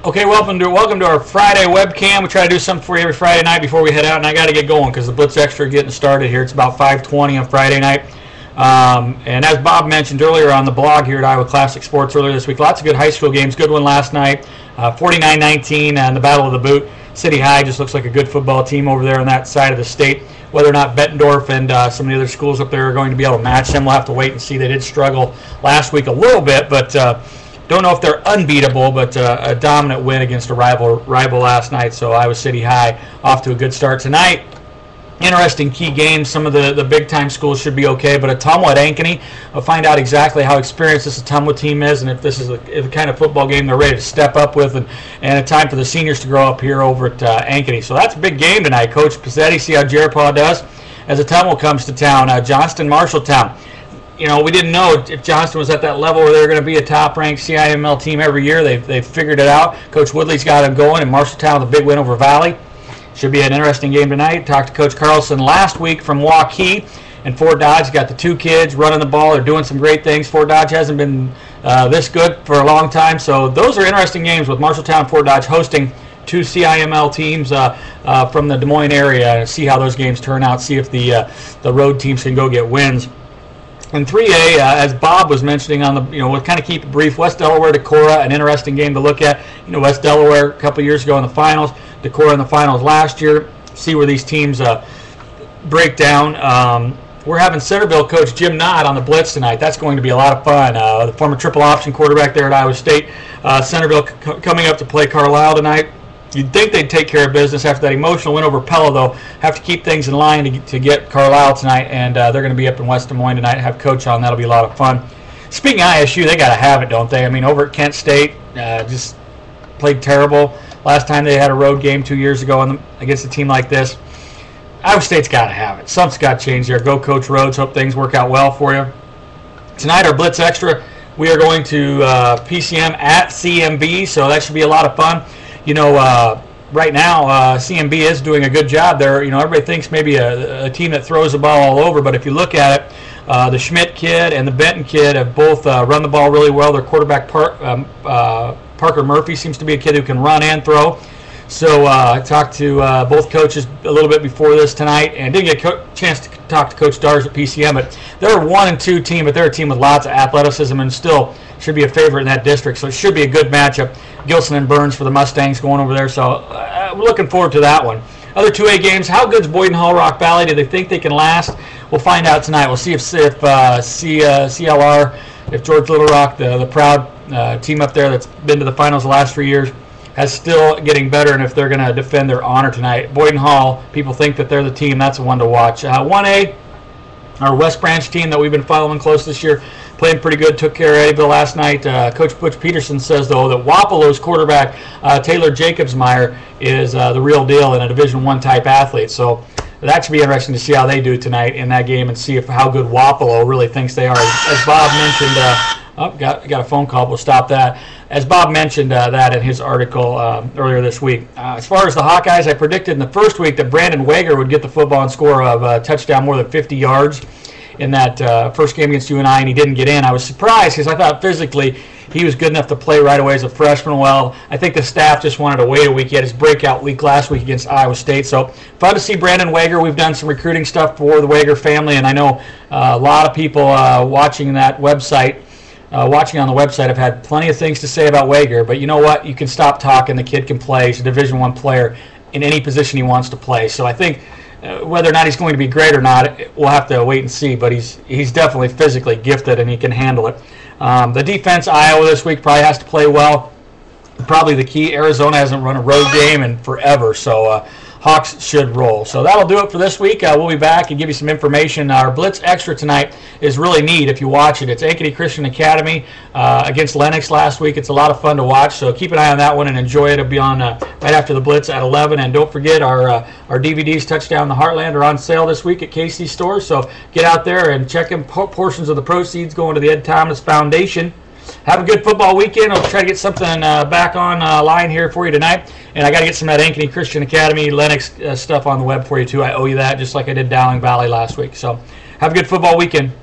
Okay, welcome to our Friday webcam. We try to do something for you every Friday night before we head out, and I got to get going because the Blitz Extra getting started here. It's about 5:20 on Friday night. And as Bob mentioned earlier on the blog here at Iowa Classic Sports earlier this week, lots of good high school games. Good one last night, 49-19 and the Battle of the Boot. City High just looks like a good football team over there on that side of the state. Whether or not Bettendorf and some of the other schools up there are going to be able to match them, we'll have to wait and see. They did struggle last week a little bit, but don't know if they're unbeatable, but a dominant win against a rival last night. So Iowa City High off to a good start tonight. Interesting key games. Some of the big-time schools should be okay, but Ottumwa at Ankeny. We'll find out exactly how experienced this Ottumwa team is and if this is the kind of football game they're ready to step up with, and a time for the seniors to grow up here over at Ankeny. So that's a big game tonight. Coach Pizzetti, see how Jeripaw does as Ottumwa comes to town. Johnston, Marshalltown. You know, we didn't know if Johnston was at that level where they're going to be a top-ranked CIML team every year. They've figured it out. Coach Woodley's got them going, and Marshalltown with a big win over Valley. Should be an interesting game tonight. Talked to Coach Carlson last week from Waukee, and Fort Dodge got the two kids running the ball. They're doing some great things. Fort Dodge hasn't been this good for a long time, so those are interesting games with Marshalltown and Fort Dodge hosting two CIML teams from the Des Moines area. See how those games turn out. See if the road teams can go get wins. In 3A, as Bob was mentioning on the, we'll kind of keep it brief. West Delaware, Decorah, an interesting game to look at. West Delaware a couple years ago in the finals, Decorah in the finals last year. See where these teams break down. We're having Centerville coach Jim Knott on the Blitz tonight. That's going to be a lot of fun. The former triple option quarterback there at Iowa State. Centerville coming up to play Carlisle tonight. You'd think they'd take care of business after that emotional win over Pella, though. Have to keep things in line to get Carlisle tonight, and they're going to be up in West Des Moines tonight. Have Coach on. That'll be a lot of fun. Speaking of ISU, they got to have it, don't they? I mean, over at Kent State, just played terrible. Last time they had a road game 2 years ago against a team like this. Iowa State's got to have it. Something's got to change there. Go Coach Rhodes. Hope things work out well for you. Tonight, our Blitz Extra, we are going to PCM at CMB, so that should be a lot of fun. Right now, CMB is doing a good job there. Everybody thinks maybe a team that throws the ball all over, but if you look at it, the Schmidt kid and the Benton kid have both run the ball really well. Their quarterback, Parker Murphy, seems to be a kid who can run and throw. So I talked to both coaches a little bit before this tonight, and didn't get a chance to talk to Coach Dars at PCM, but they're a 1-2 team, but they're a team with lots of athleticism and still should be a favorite in that district. So it should be a good matchup. Gilson and Burns for the Mustangs going over there, so we're looking forward to that one. Other 2A games, how good's Boyden Hall Rock Valley? Do they think they can last? We'll find out tonight. We'll see if CLR, if George Little Rock, the proud team up there that's been to the finals the last 3 years, has still getting better, and if they're going to defend their honor tonight. Boyden Hall, people think that they're the team. That's a one to watch. 1A, our West Branch team that we've been following close this year, playing pretty good, took care of Eddyville last night. Coach Butch Peterson says, though, that Wapello's quarterback, Taylor Jacobsmeyer, is the real deal and a Division I type athlete. So that should be interesting to see how they do tonight in that game and see how good Wapello really thinks they are. As Bob mentioned, got a phone call. We'll stop that. As Bob mentioned that in his article earlier this week. As far as the Hawkeyes, I predicted in the first week that Brandon Wager would get the football and score a touchdown more than 50 yards in that first game against UNI, and he didn't get in. I was surprised because I thought physically he was good enough to play right away as a freshman. Well, I think the staff just wanted to wait a week. He had his breakout week last week against Iowa State. So fun to see Brandon Wager. We've done some recruiting stuff for the Wager family, and I know a lot of people watching that website, watching on the website, have had plenty of things to say about Wager. But you know what? You can stop talking. The kid can play. He's a Division I player in any position he wants to play. So I think whether or not he's going to be great or not, we'll have to wait and see. But he's definitely physically gifted, and he can handle it. The defense, Iowa this week probably has to play well. Probably the key, Arizona hasn't run a road game in forever, so Hawks should roll. So that'll do it for this week. We'll be back and give you some information. Our Blitz Extra tonight is really neat if you watch it. It's Ankeny Christian Academy against Lennox last week. It's a lot of fun to watch, so keep an eye on that one and enjoy it. It'll be on right after the Blitz at 11. And don't forget, our DVDs, Touchdown the Heartland, are on sale this week at Casey's stores. So get out there and check in. Portions of the proceeds going to the Ed Thomas Foundation. Have a good football weekend. I'll try to get something back on line here for you tonight. And I got to get some of that Ankeny Christian Academy, Lennox stuff on the web for you, too. I owe you that, just like I did Dowling Valley last week. So have a good football weekend.